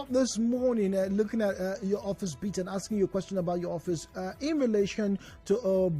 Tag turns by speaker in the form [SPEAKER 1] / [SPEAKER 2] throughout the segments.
[SPEAKER 1] This morning, looking at your office beat and asking you a question about your office in relation to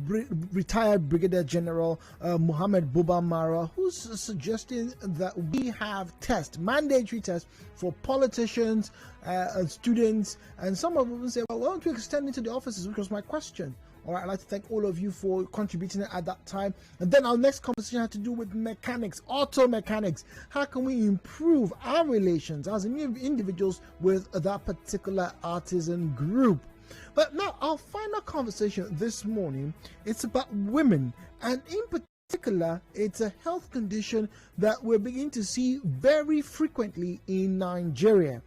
[SPEAKER 1] retired Brigadier General Muhammad Buba Mara, who's suggesting that we have mandatory tests for politicians and students, and some of them say, well, why don't we extend it to the offices, which was my question. All right, I'd like to thank all of you for contributing at that time. And then our next conversation had to do with mechanics, auto mechanics. How can we improve our relations as individuals with that particular artisan group? But now our final conversation this morning, it's about women, and in particular, it's a health condition that we're beginning to see very frequently in Nigeria.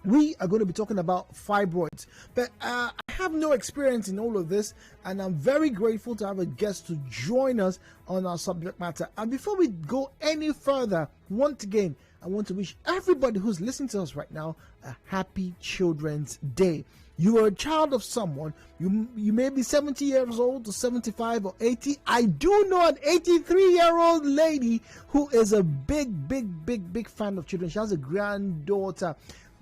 [SPEAKER 1] We are going to be talking about fibroids, but I have no experience in all of this, and I'm very grateful to have a guest to join us on our subject matter. And before we go any further, once again, I want to wish everybody who's listening to us right now a happy Children's Day. You are a child of someone. You may be 70 years old or 75 or 80. I do know an 83-year-old lady who is a big fan of children. She has a granddaughter.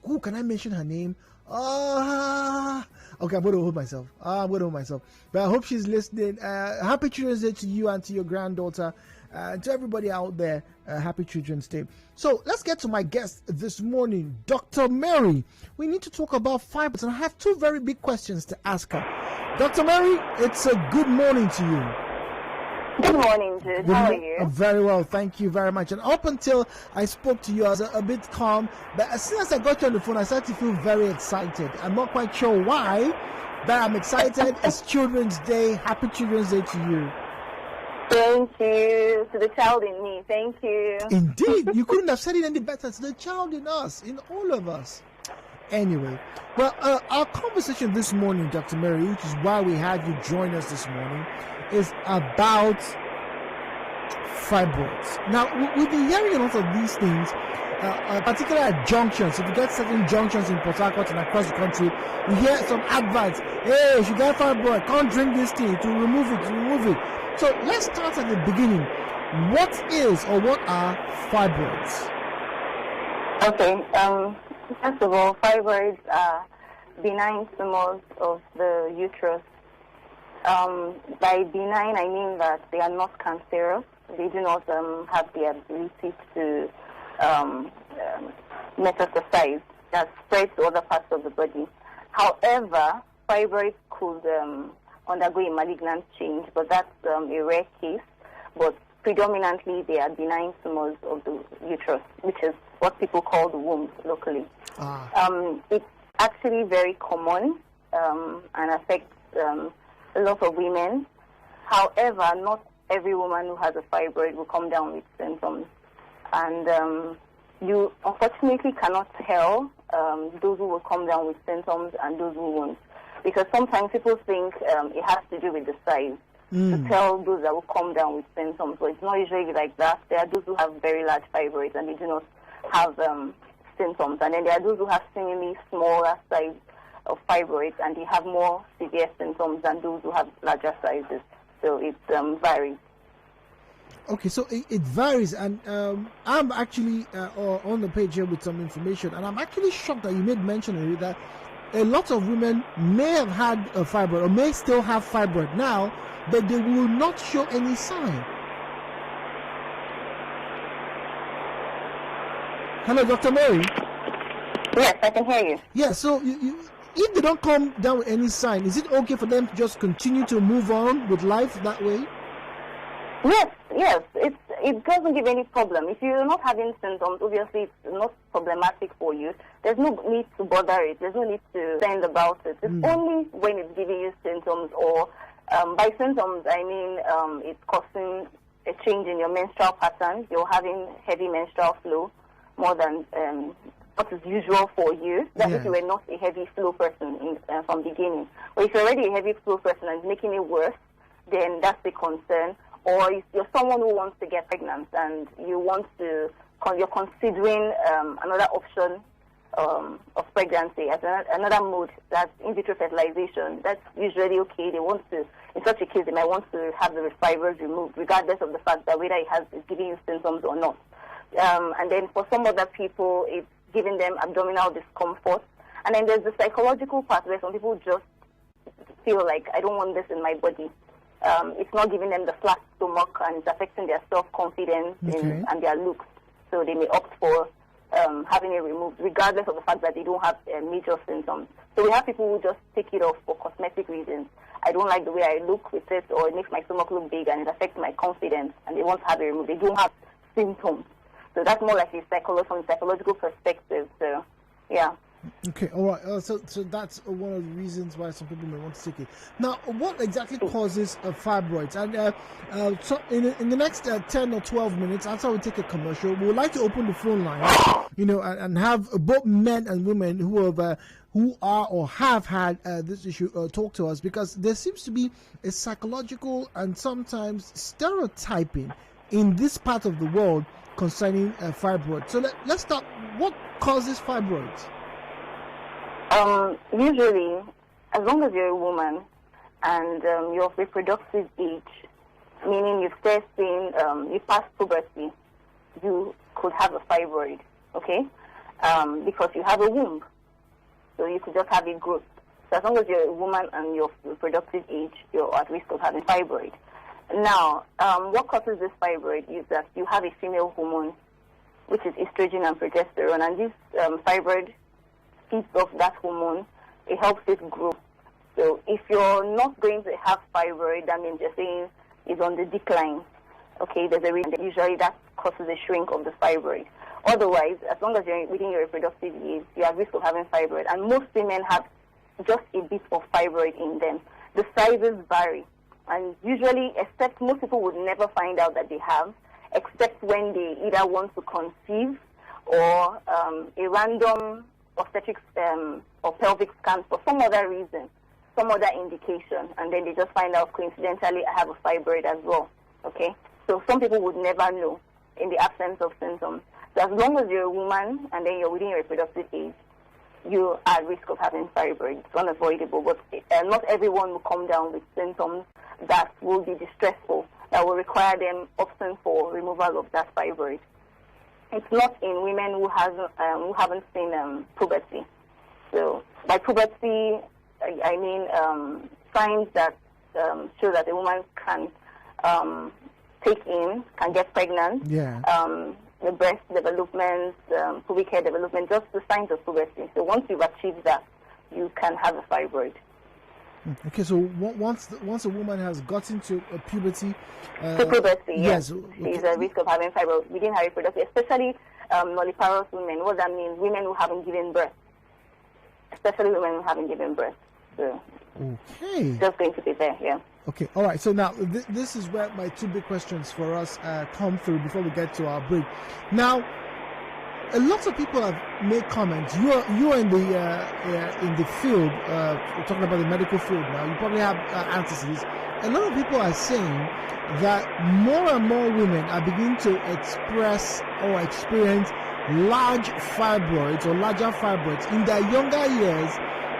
[SPEAKER 1] Who can I mention her name? Okay, I'm going to hold myself. But I hope she's listening. Happy Children's Day to you and to your granddaughter. And to everybody out there, happy Children's Day. So let's get to my guest this morning, Dr. Mary. We need to talk about fibroids, and I have two very big questions to ask her. Dr. Mary, it's a good morning to you.
[SPEAKER 2] Good morning, Jude. How are you?
[SPEAKER 1] Very well, thank you very much. And up until I spoke to you, I was a bit calm. But as soon as I got you on the phone, I started to feel very excited. I'm not quite sure why, but I'm excited. It's Children's Day. Happy Children's Day to you.
[SPEAKER 2] Thank you. To the child in me. Thank you.
[SPEAKER 1] Indeed. You couldn't have said it any better. To the child in us, in all of us. Anyway, well, our conversation this morning, Dr. Mary, which is why we had you join us this morning, is about fibroids. Now, we've been hearing a lot of these things, particularly at junctions. If you get certain junctions in Port Harcourt and across the country, you hear some adverts, hey, if you get fibroid, can't drink this thing, to remove it. So let's start at the beginning. What is or what are fibroids?
[SPEAKER 2] Okay, first of all, fibroids are benign tumors of the uterus. By benign, I mean that they are not cancerous. They do not have the ability to metastasize, that spread to other parts of the body. However, fibroids could undergo a malignant change, but that's a rare case. But predominantly, they are benign tumors of the uterus, which is what people call the womb locally. It's actually very common and affects a lot of women. However, not every woman who has a fibroid will come down with symptoms. And you unfortunately cannot tell those who will come down with symptoms and those who won't. Because sometimes people think it has to do with the size to tell those that will come down with symptoms. But it's not usually like that. There are those who have very large fibroids and they do not have symptoms. And then there are those who have seemingly smaller size of fibroids and they have more severe symptoms than those who have larger sizes. So it varies.
[SPEAKER 1] Okay, so it varies, and I'm actually on the page here with some information, and I'm actually shocked that you made mention of it, that a lot of women may have had a fibroid or may still have fibroid now, but they will not show any sign. Hello, Dr. Mary?
[SPEAKER 2] Yes, I can hear you.
[SPEAKER 1] Yeah, so if they don't come down with any sign, is it okay for them to just continue to move on with life that way?
[SPEAKER 2] Yes. It doesn't give any problem. If you're not having symptoms, obviously it's not problematic for you. There's no need to bother it. There's no need to send about it. It's only when it's giving you symptoms, or by symptoms I mean it's causing a change in your menstrual pattern. You're having heavy menstrual flow more than what is usual for you. That if you were not a heavy flow person from beginning. But if you're already a heavy flow person and it's making it worse, then that's the concern. Or if you're someone who wants to get pregnant and you're considering another option of pregnancy as another mode, that's in vitro fertilization, that's usually okay. They want to, in such a case, they might want to have the fibroids removed, regardless of the fact that whether it's giving you symptoms or not. And then for some other people, it's giving them abdominal discomfort. And then there's the psychological part where some people just feel like, I don't want this in my body. It's not giving them the flat stomach, and it's affecting their self-confidence and their looks. So they may opt for having it removed, regardless of the fact that they don't have major symptoms. So we have people who just take it off for cosmetic reasons. I don't like the way I look with it, or it makes my stomach look big and it affects my confidence, and they want to have it removed. They don't have symptoms. So that's more like from a psychological perspective. So, yeah.
[SPEAKER 1] Okay, all right. So that's one of the reasons why some people may want to take it. Now, what exactly causes fibroids? And so in the next 10 or 12 minutes, after we take a commercial, we would like to open the phone line, and have both men and women who are or have had this issue talk to us, because there seems to be a psychological and sometimes stereotyping in this part of the world concerning fibroids. So let's start. What causes fibroids?
[SPEAKER 2] Usually, as long as you're a woman and you're of reproductive age, meaning you've you passed puberty, you could have a fibroid, okay? Because you have a womb. So you could just have a growth. So as long as you're a woman and you're of reproductive age, you're at risk of having fibroid. Now, what causes this fibroid is that you have a female hormone, which is estrogen and progesterone, and this fibroid feeds off that hormone. It helps it grow. So if you're not going to have fibroid, that means you're saying it's on the decline. Okay, there's a reason. Usually that causes a shrink of the fibroid. Otherwise, as long as you're within your reproductive years, you're at risk of having fibroid. And most women have just a bit of fibroid in them. The sizes vary. And usually, except most people would never find out that they have, except when they either want to conceive or a random obstetric or pelvic scan for some other reason, some other indication, and then they just find out coincidentally I have a fibroid as well. Okay, so some people would never know in the absence of symptoms. So as long as you're a woman and then you're within your reproductive age, you are at risk of having fibroid. It's unavoidable, but not everyone will come down with symptoms that will be distressful, that will require them opting for removal of that fibroid. It's not in women who haven't seen puberty. So by puberty, I mean signs that show that a woman can can get pregnant. Yeah. The breast development, pubic hair development, just the signs of puberty. So once you've achieved that, you can have a fibroid.
[SPEAKER 1] Okay, so once a woman has gotten to puberty,
[SPEAKER 2] yes, she's at risk of having fibroid within her reproductive, especially nulliparous women. What that means, women who haven't given birth, especially women who haven't given birth. So,
[SPEAKER 1] okay,
[SPEAKER 2] just going to be there, yeah.
[SPEAKER 1] Okay, all right. So now this is where my two big questions for us come through before we get to our break. Now, a lot of people have made comments. You are in the field, talking about the medical field now. You probably have answers to this. A lot of people are saying that more and more women are beginning to express or experience larger fibroids in their younger years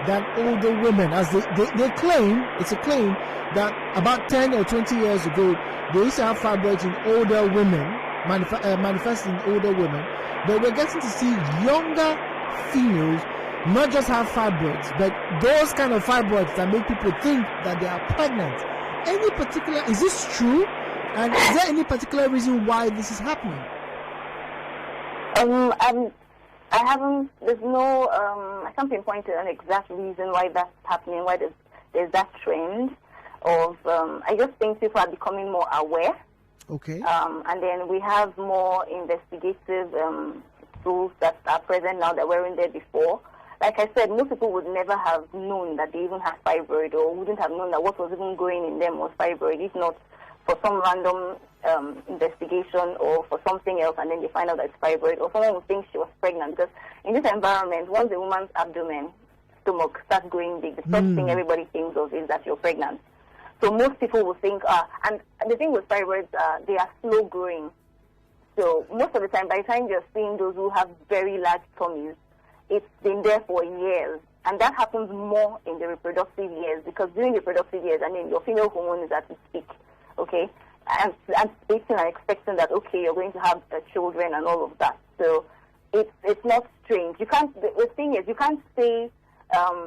[SPEAKER 1] than older women. As they claim, it's a claim that about 10 or 20 years ago, they used to have fibroids in older women, manifesting in older women. But we're getting to see younger females not just have fibroids, but those kind of fibroids that make people think that they are pregnant. Is this true? And is there any particular reason why this is happening?
[SPEAKER 2] I can't pinpoint an exact reason why that's happening, why there's that trend of, I just think people are becoming more aware.
[SPEAKER 1] Okay.
[SPEAKER 2] And then we have more investigative tools that are present now that weren't there before. Like I said, most people would never have known that they even have fibroid, or wouldn't have known that what was even growing in them was fibroid, if not for some random investigation or for something else, and then they find out that it's fibroid, or someone would think she was pregnant. Because in this environment, once a woman's stomach starts growing big, the first thing everybody thinks of is that you're pregnant. So most people will think, and the thing with fibroids, they are slow growing. So most of the time, by the time you're seeing those who have very large tummies, it's been there for years. And that happens more in the reproductive years, because during the reproductive years, your female hormone is at its peak, okay? And anticipating and expecting that, okay, you're going to have children and all of that. So it's not strange. You can't. The thing is, you can't say,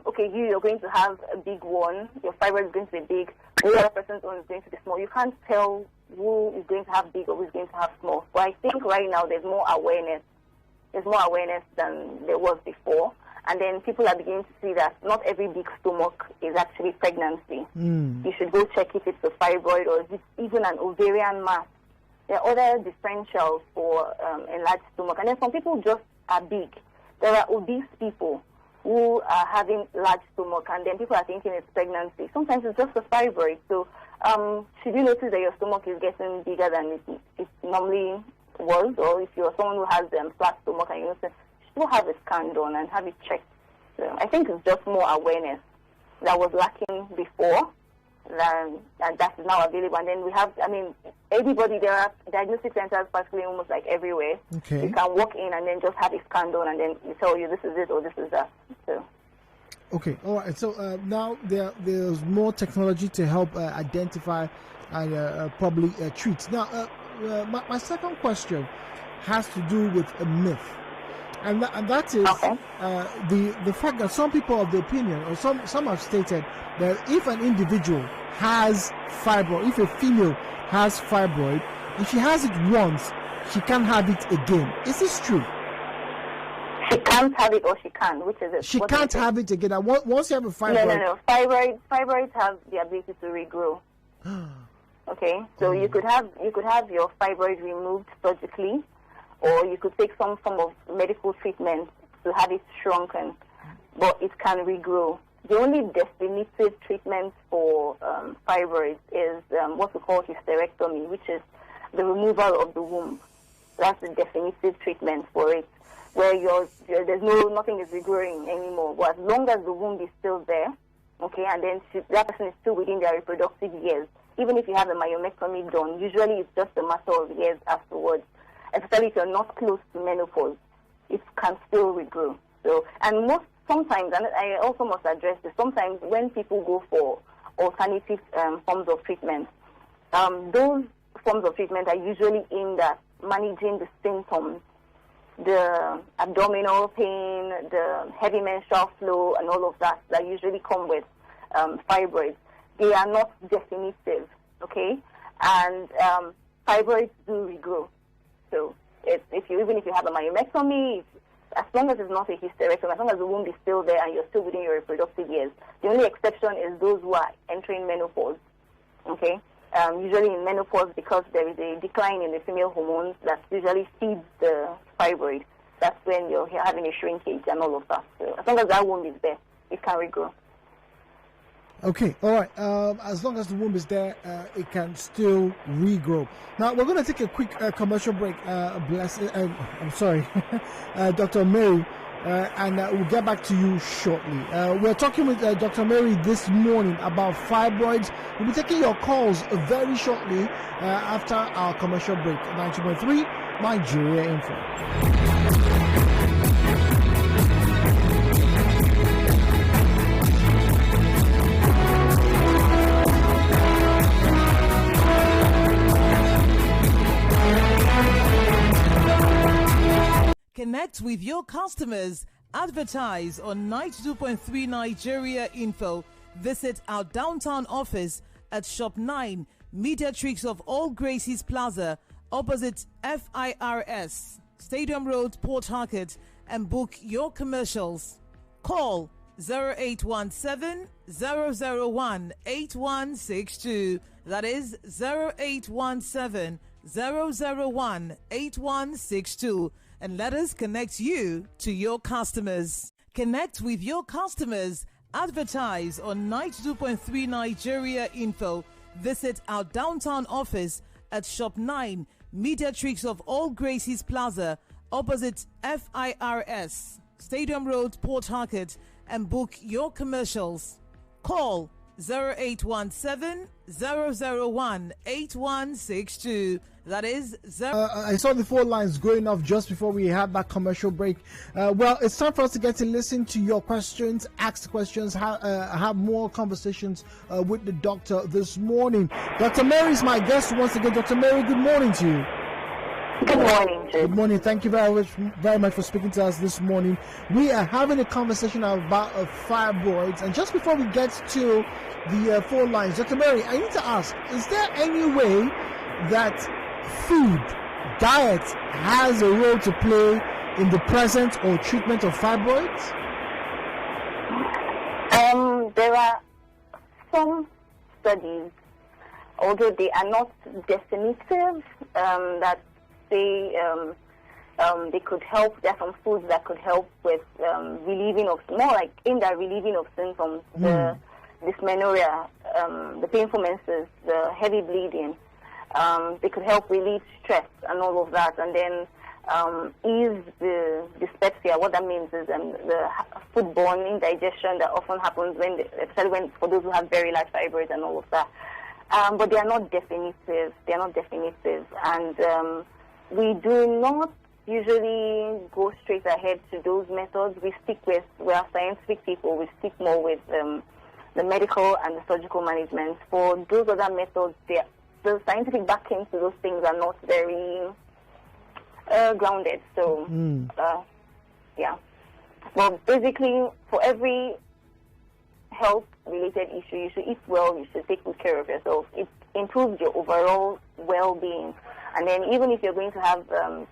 [SPEAKER 2] okay, you're going to have a big one. Your fibroid is going to be big. The other person's own is going to be small. You can't tell who is going to have big or who is going to have small. So I think right now there's more awareness. There's more awareness than there was before. And then people are beginning to see that not every big stomach is actually pregnancy. You should go check if it's a fibroid or if it's even an ovarian mass. There are other differentials for enlarged stomach. And then some people just are big. There are obese people who are having large stomach, and then people are thinking it's pregnancy. Sometimes it's just a fibroid. So should you notice that your stomach is getting bigger than it normally was, or if you're someone who has flat stomach and you notice, you should have a scan done and have it checked. So I think it's just more awareness that was lacking before, and that is now available. And then we have, everybody, there are diagnostic centers practically almost like everywhere.
[SPEAKER 1] Okay.
[SPEAKER 2] You can walk in and then just have a scan done, and then you tell you this is it or this is that. So.
[SPEAKER 1] Okay, all right. So now there's more technology to help identify and probably treat. Now, my second question has to do with a myth. And that is the fact that some people are of the opinion, or some have stated that if an individual has fibroid, if a female has fibroid, if she has it once, she can't have it again. Is this true?
[SPEAKER 2] She can't have it, or she can. Which is it?
[SPEAKER 1] She can't have it again. And once you have a fibroid,
[SPEAKER 2] no. Fibroids have the ability to regrow. Okay, so you could have your fibroid removed surgically, or you could take some form of medical treatment to have it shrunken, but it can regrow. The only definitive treatment for fibroids is what we call hysterectomy, which is the removal of the womb. That's the definitive treatment for it, where nothing is regrowing anymore. But as long as the womb is still there, okay, and then that person is still within their reproductive years, even if you have a myomectomy done, usually it's just a matter of years afterwards. Especially if you're not close to menopause, it can still regrow. So, and sometimes, and I also must address this, sometimes when people go for alternative forms of treatment, those forms of treatment are usually aimed at managing the symptoms, the abdominal pain, the heavy menstrual flow, and all of that usually come with fibroids. They are not definitive, okay? And fibroids do regrow. So even if you have a myomectomy, as long as it's not a hysterectomy, as long as the womb is still there and you're still within your reproductive years, the only exception is those who are entering menopause. Okay, usually in menopause, because there is a decline in the female hormones that usually feeds the fibroid. That's when you're having a shrinkage and all of that. So as long as that womb is there, it can regrow.
[SPEAKER 1] Okay, all right. As long as the womb is there, it can still regrow. Now, we're going to take a quick commercial break. I'm sorry, Dr. Mary, and we'll get back to you shortly. We're talking with Dr. Mary this morning about fibroids. We'll be taking your calls very shortly after our commercial break. 90.3 Nigeria Info.
[SPEAKER 3] Connect with your customers. Advertise on 92.3 Nigeria Info. Visit our downtown office at Shop 9, Mediatrix of All Gracies Plaza, opposite FIRS, Stadium Road, Port Harcourt, and book your commercials. Call 0817 001 8162. That is 0817 001 8162. And let us connect you to your customers. Connect with your customers. Advertise on 92.3 Nigeria Info. Visit our downtown office at Shop 9, Mediatrix of All Gracies Plaza, opposite FIRS, Stadium Road, Port Harcourt, and book your commercials. Call 0817 001 8162. That is
[SPEAKER 1] I saw the phone lines going off just before we had that commercial break. Well, it's time for us to get to listen to your questions, ask questions, have more conversations with the doctor this morning. Dr. Mary is my guest once again. Dr. Mary, good morning to you.
[SPEAKER 2] Good morning, Jude.
[SPEAKER 1] Good morning. Thank you very much for speaking to us this morning. We are having a conversation about fibroids, and just before we get to the phone lines, Dr. Mary, I need to ask: is there any way that food, diet, has a role to play in the presence or treatment of fibroids?
[SPEAKER 2] There are some studies, although they are not definitive, that say they could help. There are some foods that could help with relieving of, more like in that relieving of symptoms, the dysmenorrhea, the painful menses, the heavy bleeding. They could help relieve stress and all of that, and then ease the dyspepsia. What that means is the foodborne indigestion that often happens especially for those who have very large fibroids and all of that. But they are not definitive. And we do not usually go straight ahead to those methods. We are scientific people. We stick more with the medical and the surgical management. For those other methods, the scientific backing to those things are not very grounded. So, yeah. Well, basically, for every health-related issue, you should eat well, you should take good care of yourself. It improves your overall well-being. And then even if you're going to have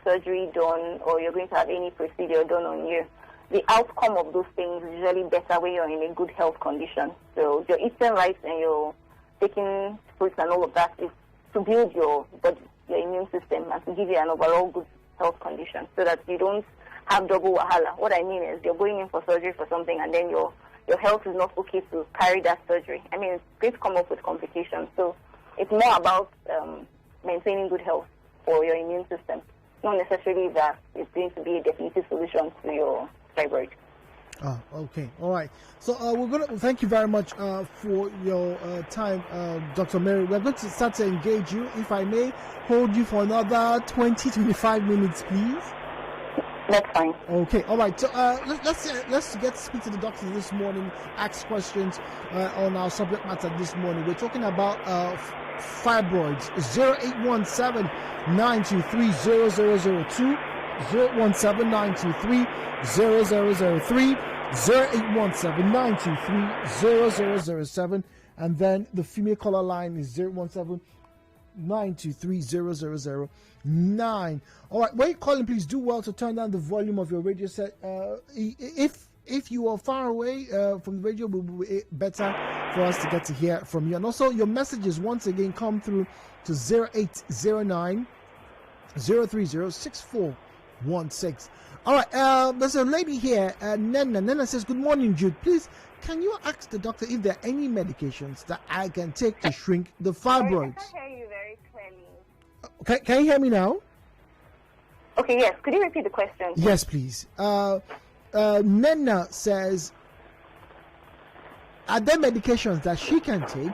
[SPEAKER 2] surgery done or you're going to have any procedure done on you, the outcome of those things is usually better when you're in a good health condition. So you're eating right and you're taking fruits and all of that is to build your body, your immune system, and to give you an overall good health condition so that you don't have double wahala. What I mean is you're going in for surgery for something and then your health is not okay to carry that surgery. I mean, it's going to come up with complications. So it's more about maintaining good health for your immune system, not necessarily that it's going to be a definitive solution to your fibroid.
[SPEAKER 1] Ah, okay, all right. So we're going to thank you very much for your time, Dr. Mary. We're going to start to engage you. If I may hold you for another 20-25 minutes, please.
[SPEAKER 2] That's fine.
[SPEAKER 1] Okay, all right. So let's get to speak to the doctor this morning. Ask questions on our subject matter this morning. We're talking about fibroids. 0817-923-0002, 017-923-0003, 0817-923-0007, and then the female caller line is 017-923-0009. All right, when you're calling, please do well to turn down the volume of your radio set. If you are far away from the radio, it will be better for us to get to hear from you. And also, your messages once again come through to 0809 030 6416. All right, there's a lady here, Nena. Nena says, "Good morning, Jude. Please, can you ask the doctor if there are any medications that I can take to shrink the fibroids?"
[SPEAKER 2] I can't hear you very clearly.
[SPEAKER 1] Can you hear me now?
[SPEAKER 2] Okay, yes. Could you repeat the question?
[SPEAKER 1] Yes, please. Nena says, are there medications that she can take,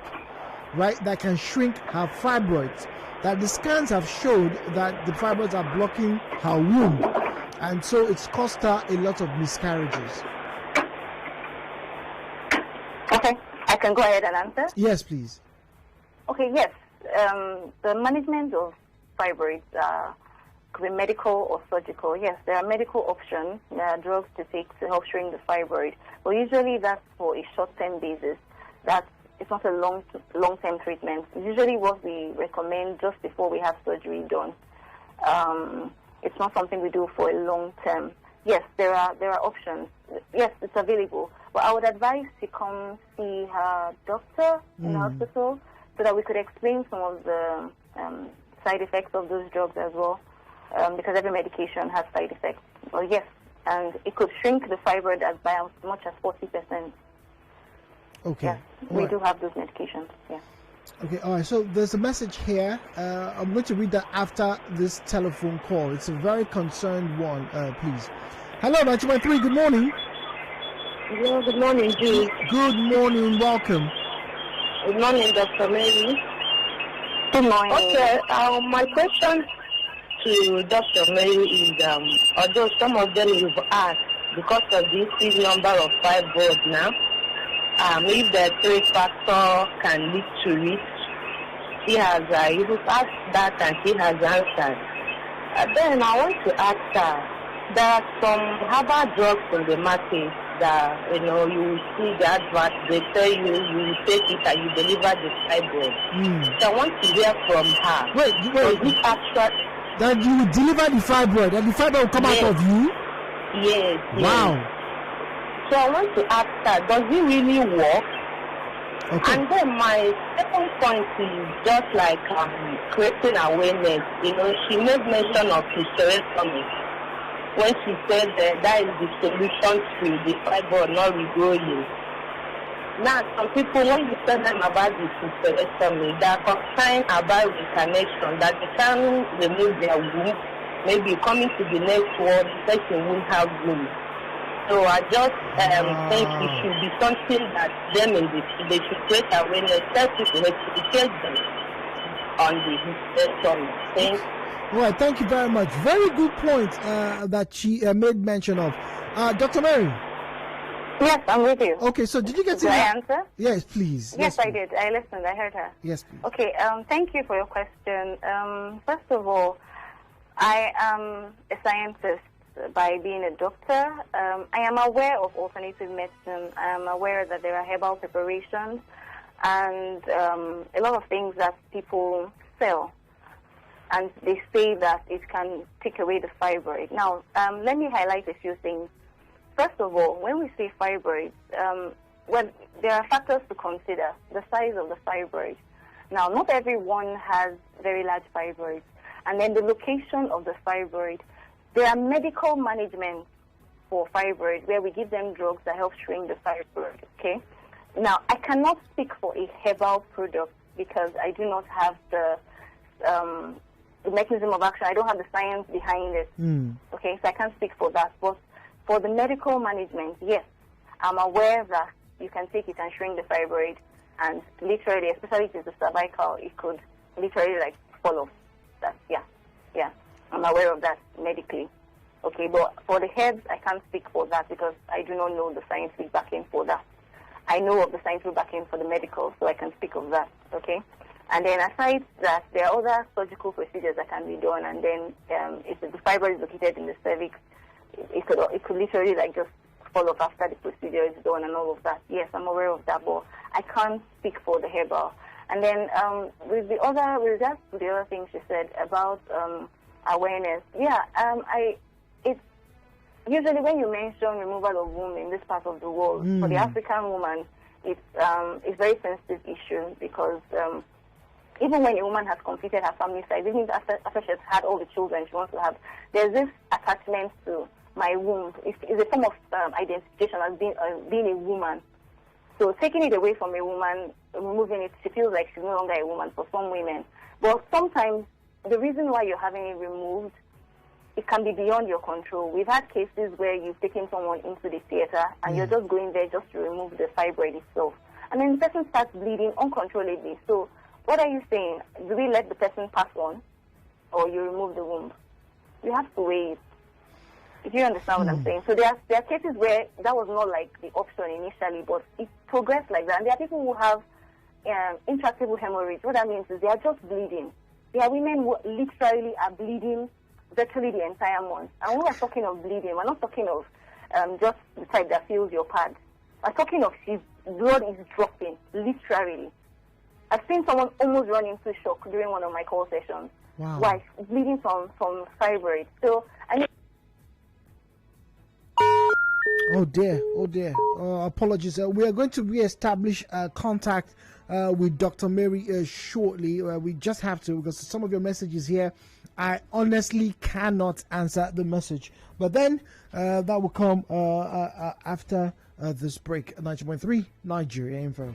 [SPEAKER 1] right, that can shrink her fibroids? That the scans have showed that the fibroids are blocking her womb, and so it's caused her a lot of miscarriages.
[SPEAKER 2] Okay, I can go ahead and answer.
[SPEAKER 1] Yes, please.
[SPEAKER 2] Okay, yes. The management of fibroids could be medical or surgical. Yes, there are medical options. There are drugs to take to help shrink the fibroid. But usually that's for a short-term basis. It's not a long-term treatment. It's usually what we recommend just before we have surgery done. It's not something we do for a long term. Yes, there are options. Yes, it's available. But I would advise she come see her doctor in the hospital so that we could explain some of the side effects of those drugs as well, because every medication has side effects. Well, yes, and it could shrink the fibroid by as much as 40%.
[SPEAKER 1] Okay.
[SPEAKER 2] Yes, we do have those medications. Yeah.
[SPEAKER 1] Okay, all right. So there's a message here. I'm going to read that after this telephone call. It's a very concerned one, please. Hello, 91.3. Good morning.
[SPEAKER 4] Hello, good morning, Jude.
[SPEAKER 1] Good morning. Welcome.
[SPEAKER 4] Good morning, Dr. Mary.
[SPEAKER 2] Good morning.
[SPEAKER 4] Okay, my question to Dr. Mary is, although some of them you've asked, because of the increased number of fibroids now, if the 3-factor can lead to it, she has, you've asked that and she has answered. Then I want to ask her, there are some herbal drugs in the market that, you will see the advert, they tell you, you will take it and you deliver the fibroid. So I want to hear from her.
[SPEAKER 1] Wait. That you will deliver the fibroid and the fibroid will come out of you?
[SPEAKER 4] Yes.
[SPEAKER 1] Wow.
[SPEAKER 4] So I want to ask her, does it really work?
[SPEAKER 1] Okay.
[SPEAKER 4] And then my second point is just like creating awareness. She made mention of hysterectomy when she said that is the solution to the fibroid not regrowing. Now, some people, when you tell them about this hysterectomy, they are concerned about the connection that they can remove their womb, maybe coming to the next world, the person won't have womb. So I just think it should be something that they should create awareness, tell people to educate them on the hysterectomy. Thanks.
[SPEAKER 1] Well, thank you very much. Very good point that she made mention of. Dr. Mary?
[SPEAKER 2] Yes, I'm with you.
[SPEAKER 1] Okay, so did you get to
[SPEAKER 2] I answer?
[SPEAKER 1] Yes, please.
[SPEAKER 2] Yes, I
[SPEAKER 1] please.
[SPEAKER 2] did. I listened. I heard her.
[SPEAKER 1] Yes, please.
[SPEAKER 2] Okay, thank you for your question. First of all, I am a scientist by being a doctor. I am aware of alternative medicine. I am aware that there are herbal preparations and a lot of things that people sell. And they say that it can take away the fibroid. Now, let me highlight a few things. First of all, when we say fibroids, there are factors to consider. The size of the fibroid. Now, not everyone has very large fibroids. And then the location of the fibroid. There are medical management for fibroid where we give them drugs that help shrink the fibroid, okay? Now, I cannot speak for a herbal product because I do not have the mechanism of action. I don't have the science behind it, okay? So I can't speak for that. But for the medical management, yes, I'm aware that you can take it and shrink the fibroid, and literally, especially if it's the cervical, it could literally fall off. That, yeah. I'm aware of that medically. Okay, but for the herbs, I can't speak for that because I do not know the scientific backing for that. I know of the scientific backing for the medical, so I can speak of that. Okay, and then aside that, there are other surgical procedures that can be done, and then if the fibroid is located in the cervix, it could literally just fall off after the procedure is done and all of that. Yes, I'm aware of that, but I can't speak for the herbal. And then with regards to the other things she said about awareness, it's usually when you mention removal of womb in this part of the world, for the African woman, it's a very sensitive issue because even when a woman has completed her family size, even after she's had all the children she wants to have, there's this attachment to my womb. It's a form of identification as being a woman. So taking it away from a woman, removing it, she feels like she's no longer a woman for some women. But sometimes the reason why you're having it removed, it can be beyond your control. We've had cases where you've taken someone into the theater and you're just going there just to remove the fibroid itself. And then the person starts bleeding uncontrollably. So what are you saying? Do we let the person pass on or you remove the womb? You have to wait. If you understand what I'm saying. So there are cases where that was not the option initially, but it progressed like that. And there are people who have intractable hemorrhage. What that means is they are just bleeding. There are women who literally are bleeding virtually the entire month. And when we're talking of bleeding, we're not talking of just the type that fills your pad. We're talking of blood is dropping, literally. I've seen someone almost run into shock during one of my call sessions.
[SPEAKER 1] Wow.
[SPEAKER 2] Why? Bleeding from fibroid. So,
[SPEAKER 1] Oh dear. Apologies. We are going to re-establish contact with Dr. Mary shortly. We just have to, because some of your messages here, I honestly cannot answer the message. But then that will come after this break. 90.3 Nigeria Info.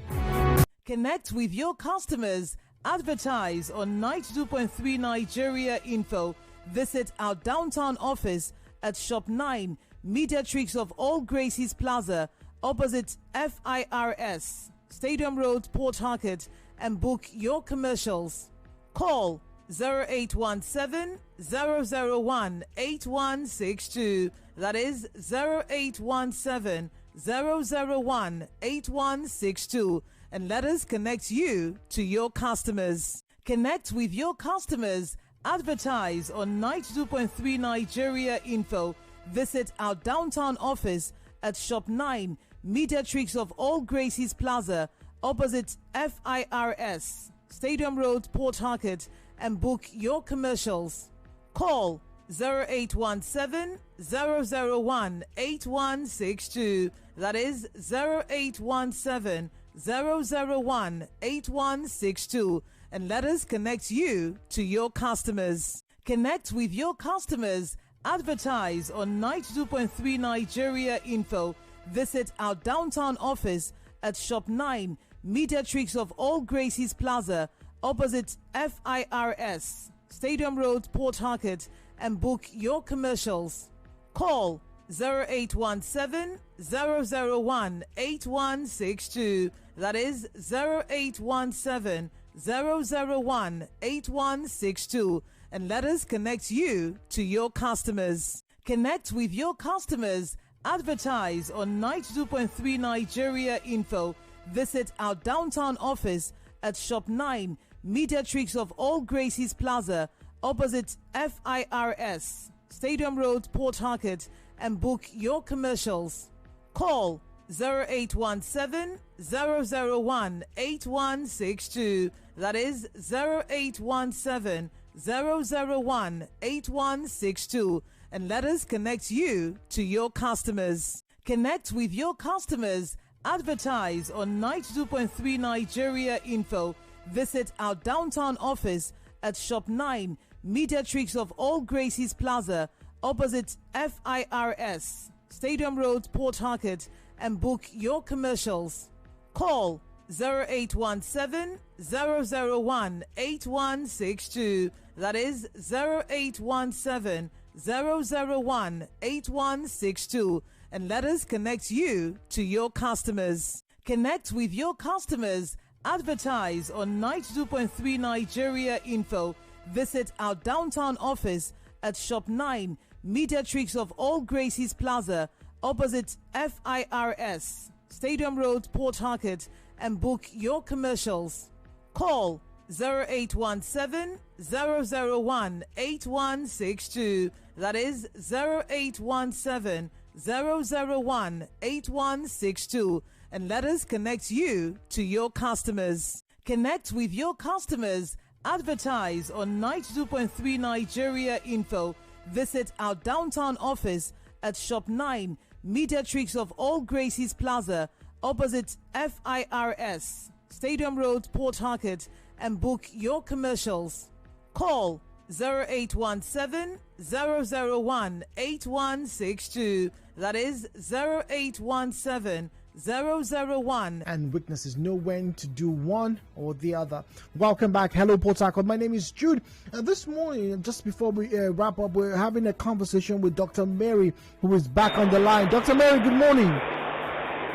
[SPEAKER 3] Connect with your customers. Advertise on 92.3 Nigeria Info. Visit our downtown office at Shop 9, Mediatrix of All Gracies Plaza, opposite FIRS, Stadium Road, Port Harcourt, and book your commercials. Call 0817-001-8162. That is 0817-001-8162. And let us connect you to your customers. Connect with your customers. Advertise on 92.3 Nigeria Info. Visit our downtown office at Shop 9, Mediatrix of All Gracies Plaza, opposite FIRS, Stadium Road, Port Harcourt, and book your commercials. Call 0817 001 8162. That is 0817 001 8162. And let us connect you to your customers. Connect with your customers. Advertise on 92.3 Nigeria Info. Visit our downtown office at Shop 9, Mediatrix of All Gracies Plaza, opposite FIRS, Stadium Road, Port Harcourt, and book your commercials. Call 0817 001 8162. That is 0817 001 8162. And let us connect you to your customers. Connect with your customers. Advertise on 92.3 Nigeria Info. Visit our downtown office at Shop 9, Mediatrix of All Gracies Plaza, opposite FIRS, Stadium Road, Port Harcourt, and book your commercials. Call 0817 001 8162. That is 0817 001 8162. And let us connect you to your customers. Connect with your customers. Advertise on 92.3 Nigeria Info. Visit our downtown office at Shop 9, Mediatrix of All Gracies Plaza, opposite FIRS, Stadium Road, Port Harcourt, and book your commercials. Call 0817 001 8162. That is 0817 001 8162. And let us connect you to your customers. Connect with your customers. Advertise on 92.3 Nigeria Info. Visit our downtown office at Shop 9, Mediatrix of All Gracies Plaza, opposite FIRS, Stadium Road, Port Harcourt, and book your commercials. Call 0817 001 8162. That is 0817 001 8162. And let us connect you to your customers. Connect with your customers. Advertise on 92.3 Nigeria Info. Visit our downtown office at Shop 9, Mediatrix of All Gracies Plaza, opposite FIRS, Stadium Road, Port Harcourt, and book your commercials. Call 0817 001 8162. That is 0817 001.
[SPEAKER 1] And witnesses know when to do one or the other. Welcome back. Hello, Port Harcourt. My name is Jude. This morning, just before we wrap up, we're having a conversation with Dr. Mary, who is back on the line. Dr. Mary, good morning.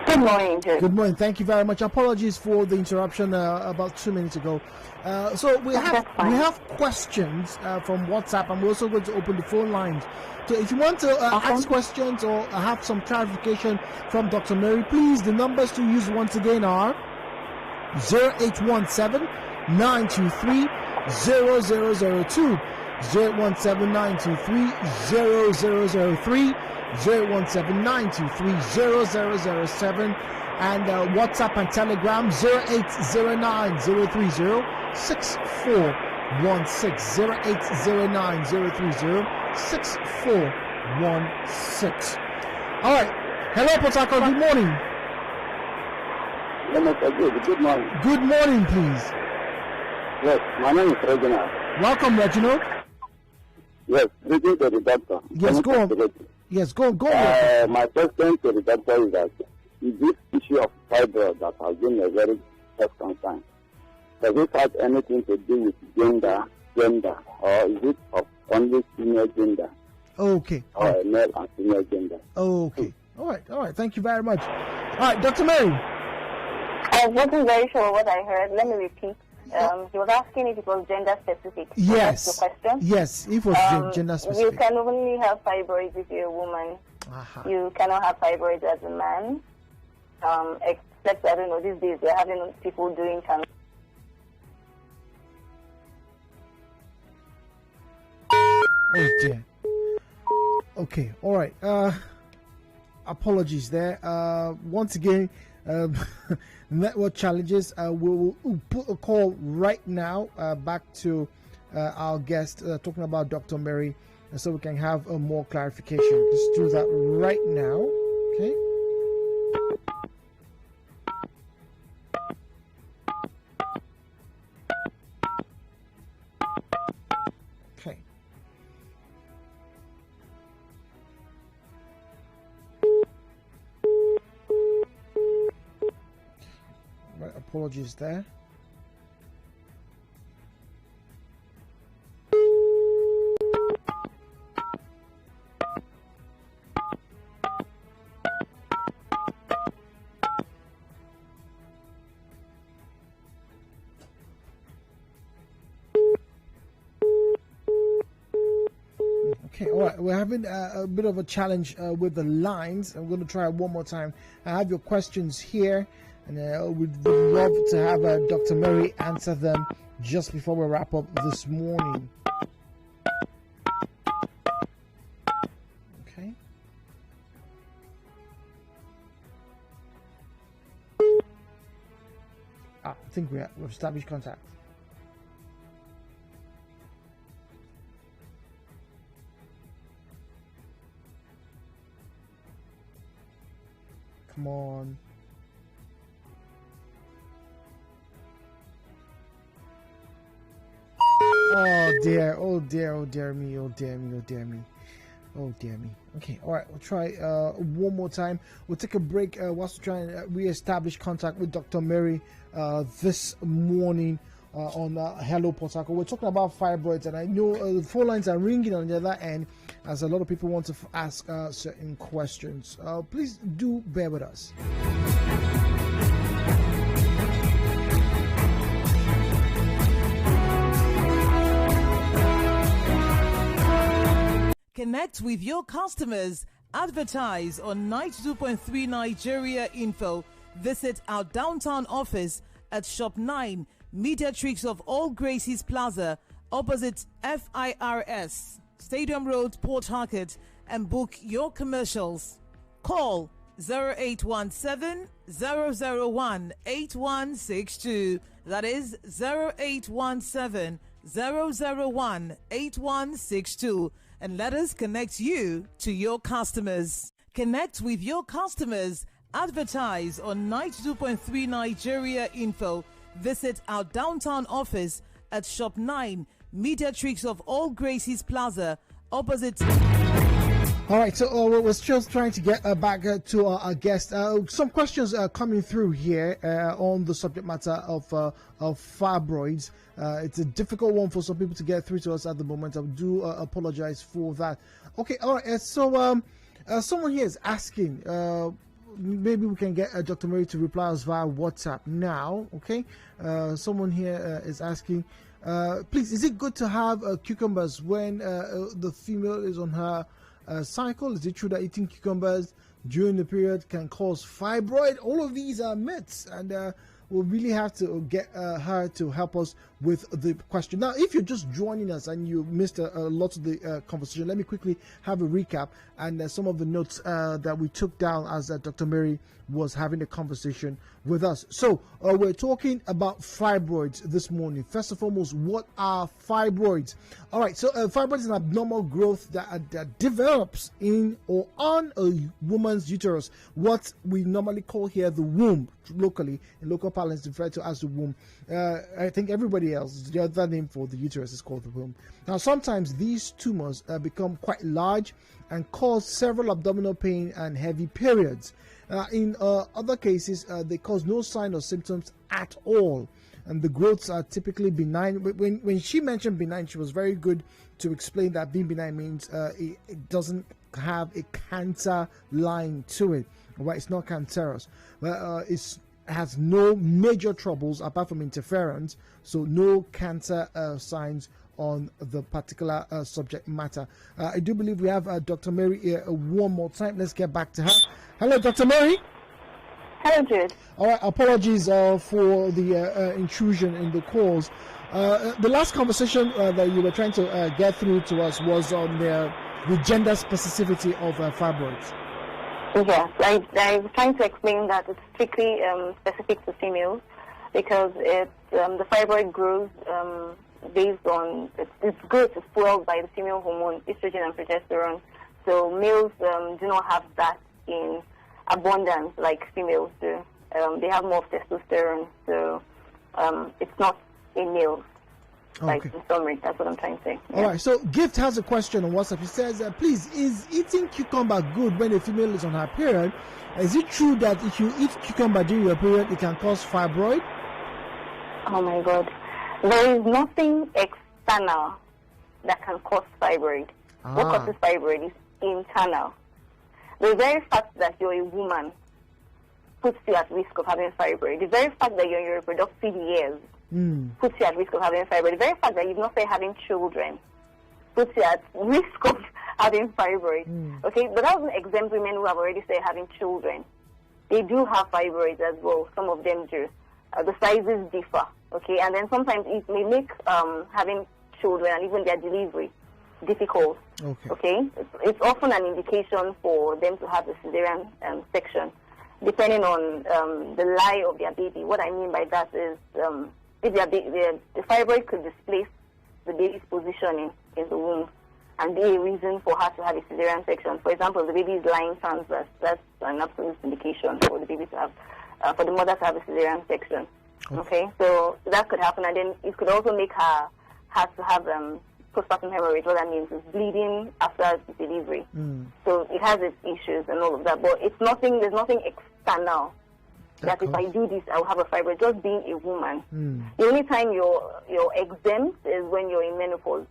[SPEAKER 2] Good morning, Jude.
[SPEAKER 1] Good morning. Thank you very much. Apologies for the interruption about 2 minutes ago. So we have questions from WhatsApp, and we're also going to open the phone lines. So if you want to ask questions or have some clarification from Dr. Mary, please, the numbers to use once again are 0817 923 0002, 0817 923 0003, 017 923 0007, and WhatsApp and Telegram 0809 030 6416, 0809 030 6416. All right. Hello, Port Harcourt. Good morning.
[SPEAKER 5] Good morning.
[SPEAKER 1] Good morning, please.
[SPEAKER 5] Yes, my name is Reginald.
[SPEAKER 1] Welcome, Reginald.
[SPEAKER 5] Yes, greeting to the doctor.
[SPEAKER 1] Yes, go on. Yes, go on.
[SPEAKER 5] My question to the doctor is that is this issue of fibroids that has been a very tough concern. Does it have anything to do with gender, or is it of only female gender?
[SPEAKER 1] Okay.
[SPEAKER 5] Or male and female gender?
[SPEAKER 1] Okay. All right. Thank you very much. All right, Dr. Mary.
[SPEAKER 2] I wasn't very sure what I heard. Let me repeat. He was asking if it was gender specific.
[SPEAKER 1] Yes.
[SPEAKER 2] That's the question.
[SPEAKER 1] Yes, it was gender specific.
[SPEAKER 2] You can only have fibroids if you're a woman. You cannot have fibroids as a man. Except, I don't know, these days they're having people doing
[SPEAKER 1] dear. Okay, all right. Apologies there. Once again, network challenges. We'll put a call right now back to our guest talking about Dr. Mary, so we can have more clarification. Let's do that right now. Okay. Okay. Right, apologies there. Okay, all right. We're having a bit of a challenge with the lines. I'm going to try it one more time. I have your questions here, and we'd love to have Dr. Mary answer them just before we wrap up this morning. Okay. I think we've established contact. Come on. Oh dear, oh dear, oh dear me, oh dear me, oh dear me. Oh dear me. Okay, all right, we'll try one more time. We'll take a break whilst we try and re-establish contact with Dr. Mary this morning on Hello Port Harcourt. We're talking about fibroids, and I know the phone lines are ringing on the other end as a lot of people want to ask certain questions. Please do bear with us.
[SPEAKER 3] Connect with your customers. Advertise on 92.3 Nigeria Info. Visit our downtown office at Shop 9, Mediatrix of All Gracies Plaza, opposite FIRS, Stadium Road, Port Harcourt, and book your commercials. Call 0817 001 8162. That is 0817 001 8162. And let us connect you to your customers. Connect with your customers. Advertise on 92.3 Nigeria Info. Visit our downtown office at Shop 9, Mediatrix of All Gracies Plaza, opposite.
[SPEAKER 1] All right, so we're just trying to get back to our guest. Some questions are coming through here on the subject matter of fibroids. It's a difficult one for some people to get through to us at the moment. I do apologize for that. Okay, all right. So someone here is asking. Maybe we can get Dr. Mary to reply us via WhatsApp now. Okay. Someone here is asking. Please, is it good to have cucumbers when the female is on her cycle? Is it true that eating cucumbers during the period can cause fibroid? All of these are myths, and we'll really have to get her to help us with the question. Now, if you're just joining us and you missed a lot of the conversation, let me quickly have a recap and some of the notes that we took down as Dr. Mary was having a conversation with us. So we're talking about fibroids this morning. First and foremost, what are fibroids? All right, so fibroids is an abnormal growth that develops in or on a woman's uterus, what we normally call here the womb, locally, in local parlance referred to as the womb. I think everybody else, the other name for the uterus is called the womb. Now, sometimes these tumors become quite large and cause several abdominal pain and heavy periods. In other cases, they cause no sign or symptoms at all, and the growths are typically benign. When she mentioned benign, she was very good to explain that being benign means it doesn't have a cancer line to it. Right? It's not cancerous. It has no major troubles apart from interference, so no cancer signs on the particular subject matter. I do believe we have Dr. Mary here one more time. Let's get back to her. Hello, Dr. Mary.
[SPEAKER 2] Hello, Jude.
[SPEAKER 1] All right, apologies for the intrusion in the calls. The last conversation that you were trying to get through to us was on the gender specificity of fibroids.
[SPEAKER 2] Yes, I was trying to explain that it's strictly specific to females because the fibroid grows based on its growth is fueled by the female hormone estrogen and progesterone. So males do not have that in abundance like females do. They have more of testosterone, so it's not in males. Like in summary, that's what I'm trying to say. Yeah.
[SPEAKER 1] All right. So Gift has a question on WhatsApp. He says, "Please, is eating cucumber good when a female is on her period? Is it true that if you eat cucumber during your period, it can cause fibroid?"
[SPEAKER 2] Oh my God, there is nothing external that can cause fibroid. What causes fibroid is internal. The very fact that you're a woman puts you at risk of having fibroid. The very fact that you're in your reproductive years puts you at risk of having fibroid. The very fact that you've not started having children puts you at risk of having fibroid. Okay, but that doesn't exempt women who have already started having children. They do have fibroids as well. Some of them do. The sizes differ. Okay, and then sometimes it may make having children and even their delivery difficult. Okay, it's often an indication for them to have a cesarean section, depending on the lie of their baby. What I mean by that is if the fibroid could displace the baby's positioning in the womb and be a reason for her to have a cesarean section. For example, the baby is lying transverse. That's an absolute indication for the baby to have, for the mother to have a cesarean section. Okay, so that could happen, and then it could also make her have to have postpartum hemorrhage. What that means is bleeding after delivery. So it has its issues and all of that, but it's nothing. There's nothing external that if I do this, I'll have a fibroid. Just being a woman. The only time you're exempt is when you're in menopause.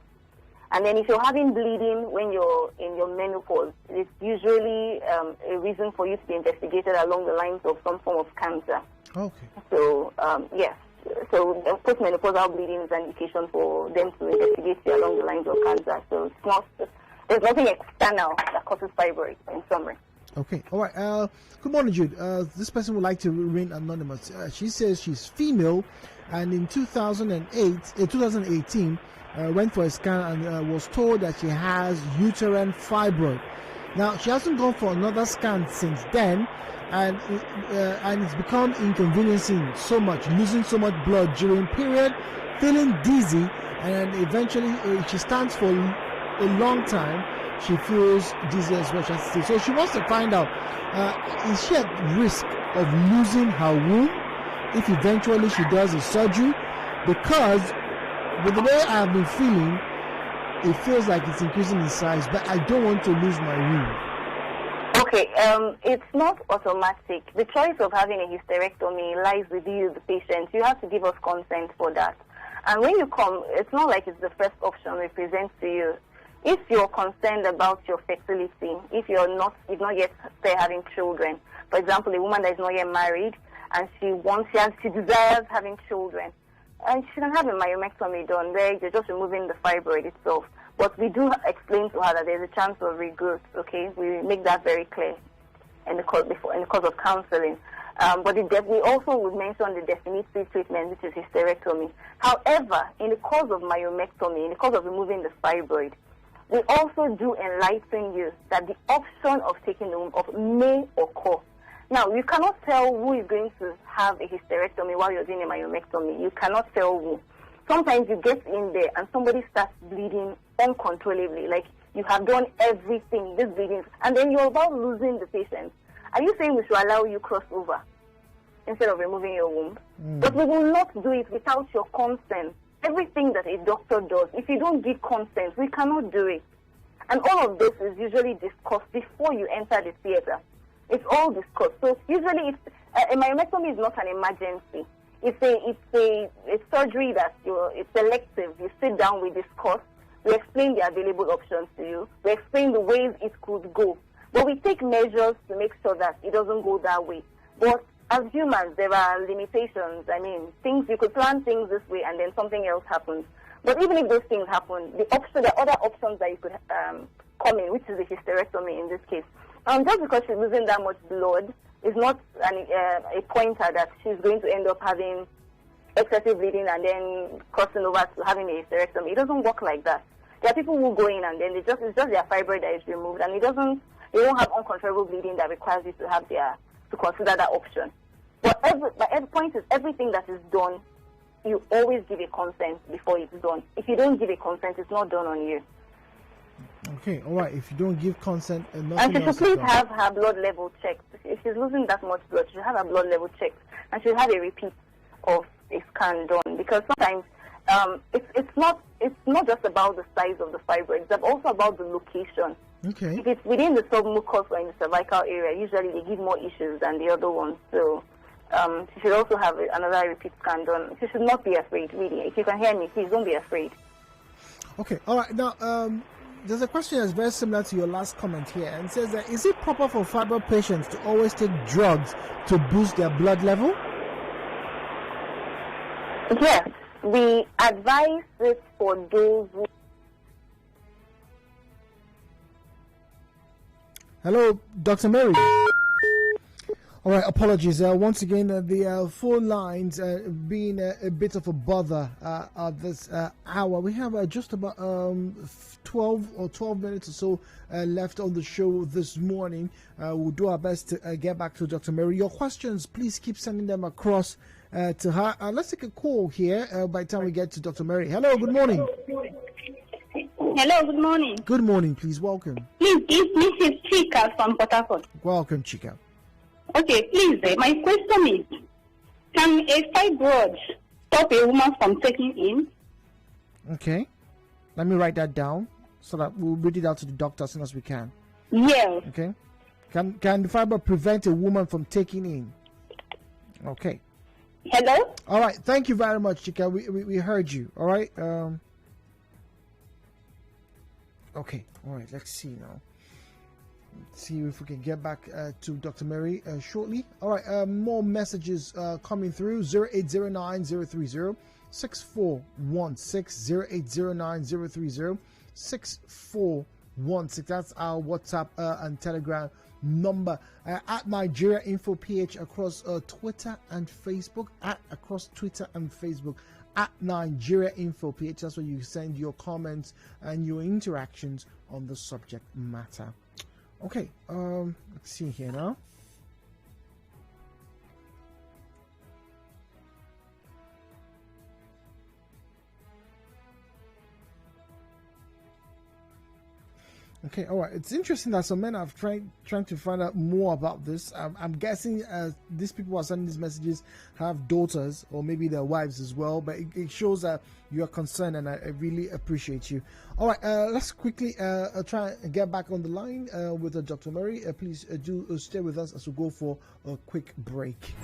[SPEAKER 2] And then if you're having bleeding when you're in your menopause, it's usually a reason for you to be investigated along the lines of some form of cancer. Okay. So, yes. So postmenopausal bleeding is an indication for them to investigate you along the lines of cancer. So it's not, there's nothing external that causes fibroid, in summary.
[SPEAKER 1] Okay, all right. Good morning, Jude. This person would like to remain anonymous. She says she's female, and in 2018, went for a scan and was told that she has uterine fibroid. Now, she hasn't gone for another scan since then, and it's become inconveniencing so much, losing so much blood during period, feeling dizzy, and eventually she stands for a long time. She feels dizzy as well. So she wants to find out, is she at risk of losing her womb if eventually she does a surgery? Because with the way I have been feeling, it feels like it's increasing in size, but I don't want to lose my womb.
[SPEAKER 2] Okay, it's not automatic. The choice of having a hysterectomy lies with you, the patient. You have to give us consent for that. And when you come, it's not like it's the first option we present to you. If you're concerned about your fertility, if you've not yet started having children, for example, a woman that is not yet married and she desires having children, and she can have a myomectomy done there, you're just removing the fibroid itself. But we do explain to her that there's a chance of regrowth, okay? We make that very clear in the course of counseling. But we also would mention the definitive treatment, which is hysterectomy. However, in the course of myomectomy, in the course of removing the fibroid, we also do enlighten you that the option of taking the womb off may occur. Now, you cannot tell who is going to have a hysterectomy while you're doing a myomectomy. You cannot tell who. Sometimes you get in there and somebody starts bleeding uncontrollably, like you have done everything, this bleeding, and then you're about losing the patient. Are you saying we should allow you crossover instead of removing your womb? But we will not do it without your consent. Everything that a doctor does, if you don't give consent, we cannot do it. And all of this is usually discussed before you enter the theater. It's all discussed. So usually a myomectomy is not an emergency. It's a surgery that it's elective. You sit down, we discuss, we explain the available options to you, we explain the ways it could go. But we take measures to make sure that it doesn't go that way. But as humans, there are limitations. I mean, you could plan things this way and then something else happens. But even if those things happen, there are other options that you could come in, which is the hysterectomy in this case. Just because she's losing that much blood is not a pointer that she's going to end up having excessive bleeding and then crossing over to having a hysterectomy. It doesn't work like that. There are people who go in and then it's just their fibroid that is removed, and they won't have uncontrollable bleeding that requires you to consider that option. But every point is, everything that is done, you always give a consent before it's done. If you don't give a consent, it's not done on you.
[SPEAKER 1] Okay, all right. If you don't give consent,
[SPEAKER 2] and she should please have her blood level checked. If she's losing that much blood, she should have her blood level checked, and she should have a repeat of a scan done, because sometimes it's not just about the size of the fibroid, it's also about the location.
[SPEAKER 1] Okay.
[SPEAKER 2] If it's within the submucous or in the cervical area, usually they give more issues than the other ones. So she should also have another repeat scan done. She should not be afraid, really. If you can hear me, please don't be afraid.
[SPEAKER 1] Okay, all right. Now, there's a question that's very similar to your last comment here, and says that, is it proper for fibroid patients to always take drugs to boost their blood level?
[SPEAKER 2] Yes, we advise it for those who...
[SPEAKER 1] Hello, Dr. Mary. All right, apologies. Once again, the phone lines being a bit of a bother at this hour. We have just about 12 minutes or so left on the show this morning. We'll do our best to get back to Dr. Mary. Your questions, please keep sending them across to her. Let's take a call here by the time we get to Dr. Mary. Hello, good morning.
[SPEAKER 6] Hello, good morning.
[SPEAKER 1] Good morning, please. Welcome.
[SPEAKER 6] Please, it's Mrs. Chika from Port Harcourt.
[SPEAKER 1] Welcome, Chika.
[SPEAKER 6] Okay, please, my question is, can a fibroid stop a woman from taking in?
[SPEAKER 1] Okay. Let me write that down so that we'll read it out to the doctor as soon as we can.
[SPEAKER 6] Yes.
[SPEAKER 1] Okay. Can the fibroid prevent a woman from taking in? Okay.
[SPEAKER 6] Hello?
[SPEAKER 1] All right. Thank you very much, Chika. We heard you. All right. Okay. All right. Let's see now. Let's see if we can get back to Dr. Mary shortly. All right. More messages coming through. 0809-030-6416. 0809-030-6416. That's our WhatsApp and Telegram number. At Nigeria Info PH across Twitter and Facebook. Across Twitter and Facebook. At Nigeria Info PH. That's where you send your comments and your interactions on the subject matter. Okay, let's see here now. Okay, all right. It's interesting that some men have trying to find out more about this. I'm guessing these people who are sending these messages have daughters or maybe their wives as well. But it shows that you are concerned, and I really appreciate you. All right, let's quickly try and get back on the line with Dr. Mary. Please do stay with us as we go for a quick break.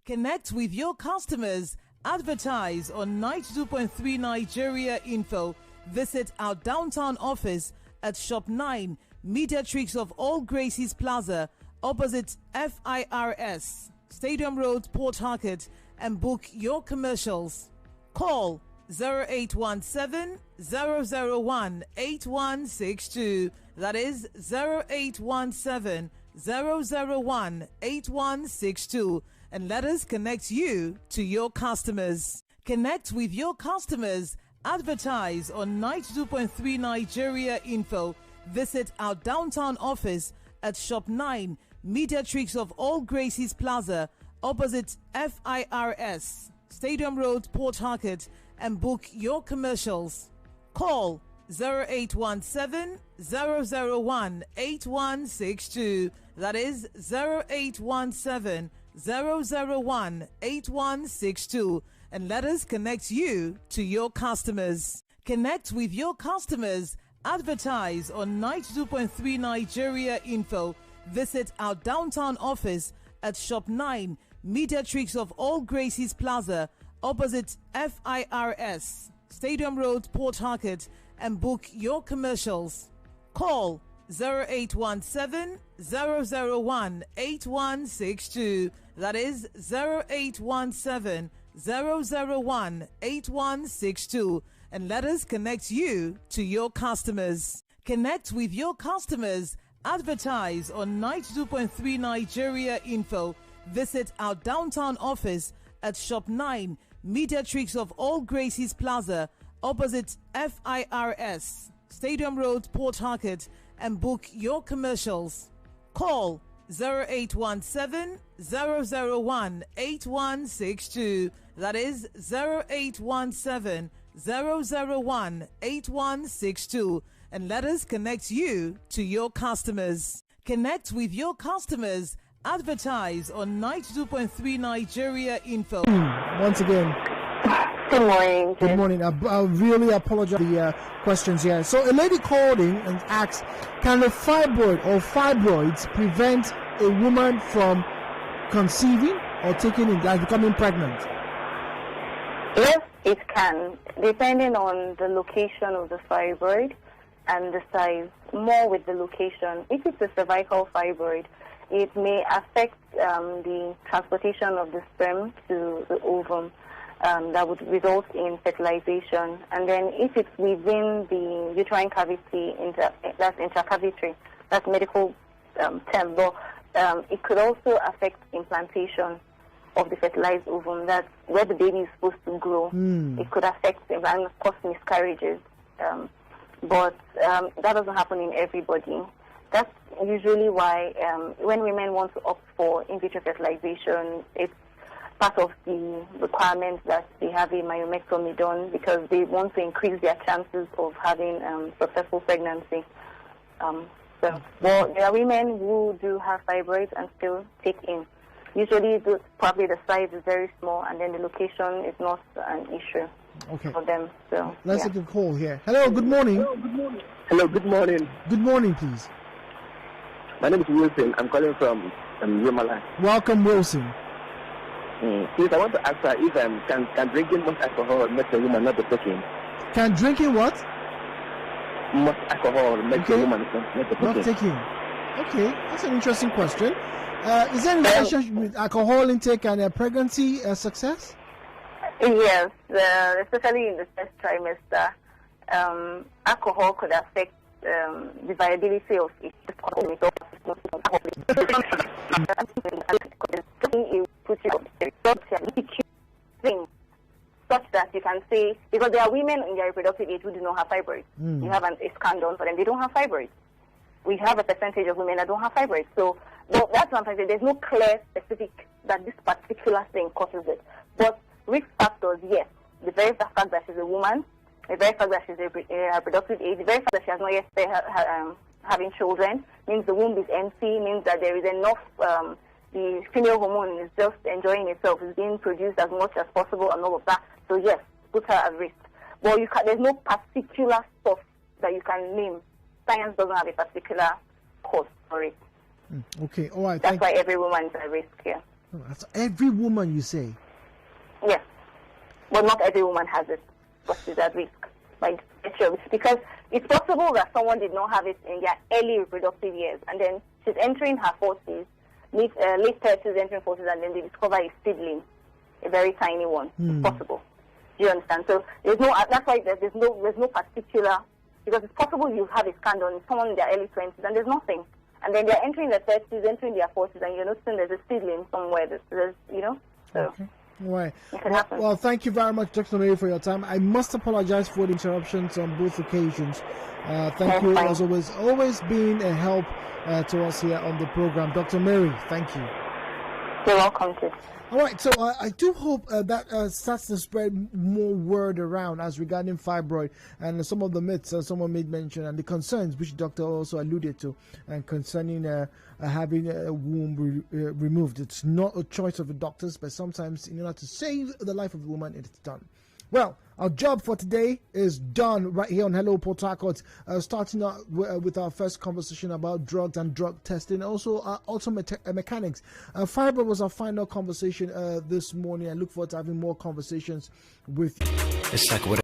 [SPEAKER 3] Connect with your customers. Advertise on 92.3 Nigeria Info. Visit our downtown office at Shop 9, Mediatrix of All Gracies Plaza, opposite FIRS, Stadium Road, Port Harcourt, and book your commercials. Call 0817-001-8162. That is 0817-001-8162. And let us connect you to your customers. Connect with your customers. Advertise on 92.3 Nigeria Info. Visit our downtown office at Shop 9, Mediatrix of All Gracies Plaza, opposite FIRS, Stadium Road, Port Harcourt, and book your commercials. Call 0817-001-8162. That is 0817-001-8162, and let us connect you to your customers. Connect with your customers. Advertise on 92.3 Nigeria Info. Visit our downtown office at Shop 9, Mediatrix of All Gracies Plaza, opposite FIRS, Stadium Road, Port Harcourt, and book your commercials. Call 0817-001-8162. That is 0817-001-8162. And let us connect you to your customers. Connect with your customers. Advertise on 92.3 Nigeria Info. Visit our downtown office at Shop 9, Mediatrix of All Gracies Plaza, opposite FIRS, Stadium Road, Port Harcourt, and book your commercials. Call 0817 001 8162. That is 0817 001 8162. And let us connect you to your customers. Connect with your customers. Advertise on 92.3 Nigeria Info.
[SPEAKER 1] Once again.
[SPEAKER 2] Good morning.
[SPEAKER 1] Good morning. I really apologize for the questions here. So a lady called in and asked, can a fibroid or fibroids prevent a woman from conceiving or taking in, like becoming pregnant?
[SPEAKER 2] Yes, it can, depending on the location of the fibroid and the size, more with the location. If it's a cervical fibroid, it may affect the transportation of the sperm to the ovum. That would result in fertilization. And then if it's within the uterine cavity, that's intracavitary, that's medical term, but it could also affect implantation of the fertilized ovum. That's where the baby is supposed to grow. It could affect and cause miscarriages. But that doesn't happen in everybody. That's usually why when women want to opt for in vitro fertilization, it's part of the requirement that they have a myomectomy done because they want to increase their chances of having successful pregnancy. Well, there are women who do have fibroids and still take in. Usually, probably the size is very small, and then the location is not an issue for them. So
[SPEAKER 1] let's take a call here. Hello, good morning.
[SPEAKER 7] Hello, good morning.
[SPEAKER 1] Good morning, please.
[SPEAKER 7] My name is Wilson. I'm calling from Yomala.
[SPEAKER 1] Welcome, Wilson.
[SPEAKER 7] Please, I want to ask her if can drinking much alcohol make a woman not taking?
[SPEAKER 1] Can drinking what?
[SPEAKER 7] Much alcohol make a woman not taking?
[SPEAKER 1] Okay, that's an interesting question. Is there a relationship with alcohol intake and pregnancy success?
[SPEAKER 2] Yes, especially in the first trimester. Alcohol could affect the viability of it. Such that you can say, because there are women in their reproductive age who do not have fibroids. You have a scan done for them, they don't have fibroids. We have a percentage of women that don't have fibroids. So that's what I'm saying. There's no clear specific that this particular thing causes it. But risk factors, yes. The very fact that she's a woman, the very fact that she's a reproductive age, the very fact that she has not yet started having children means the womb is empty, means that there is enough, the female hormone is just enjoying itself, is being produced as much as possible and all of that. So yes, put her at risk. But there's no particular stuff that you can name. Science doesn't have a particular cause for it.
[SPEAKER 1] Okay, all right.
[SPEAKER 2] That's why every woman is at risk here.
[SPEAKER 1] Oh, that's every woman, you say?
[SPEAKER 2] Yes. But not every woman has it, but she's at risk. Because it's possible that someone did not have it in their early reproductive years, and then she's entering her 40s, late 30s, entering 40s, and then they discover a seedling, a very tiny one. It's possible. Do you understand? So that's why there's no particular, because it's possible you have a scan on someone in their early 20s and there's nothing. And then they're entering their 30s, entering their 40s, and you're noticing there's a seedling somewhere. There's so.
[SPEAKER 1] Okay. Right.
[SPEAKER 2] It can happen.
[SPEAKER 1] Well, thank you very much, Dr. Mary, for your time. I must apologize for the interruptions on both occasions. Thank you, as always being a help to us here on the program. Dr. Mary, thank you.
[SPEAKER 2] You're welcome to.
[SPEAKER 1] All right, so I do hope that starts to spread more word around as regarding fibroid and some of the myths someone made mention and the concerns which the doctor also alluded to and concerning having a womb removed. It's not a choice of the doctors, but sometimes in order to save the life of the woman, it's done. Well, our job for today is done right here on Hello Port Harcourt, starting out with our first conversation about drugs and drug testing, also mechanics. Fibroid was our final conversation this morning. I look forward to having more conversations with you.
[SPEAKER 8] It's like what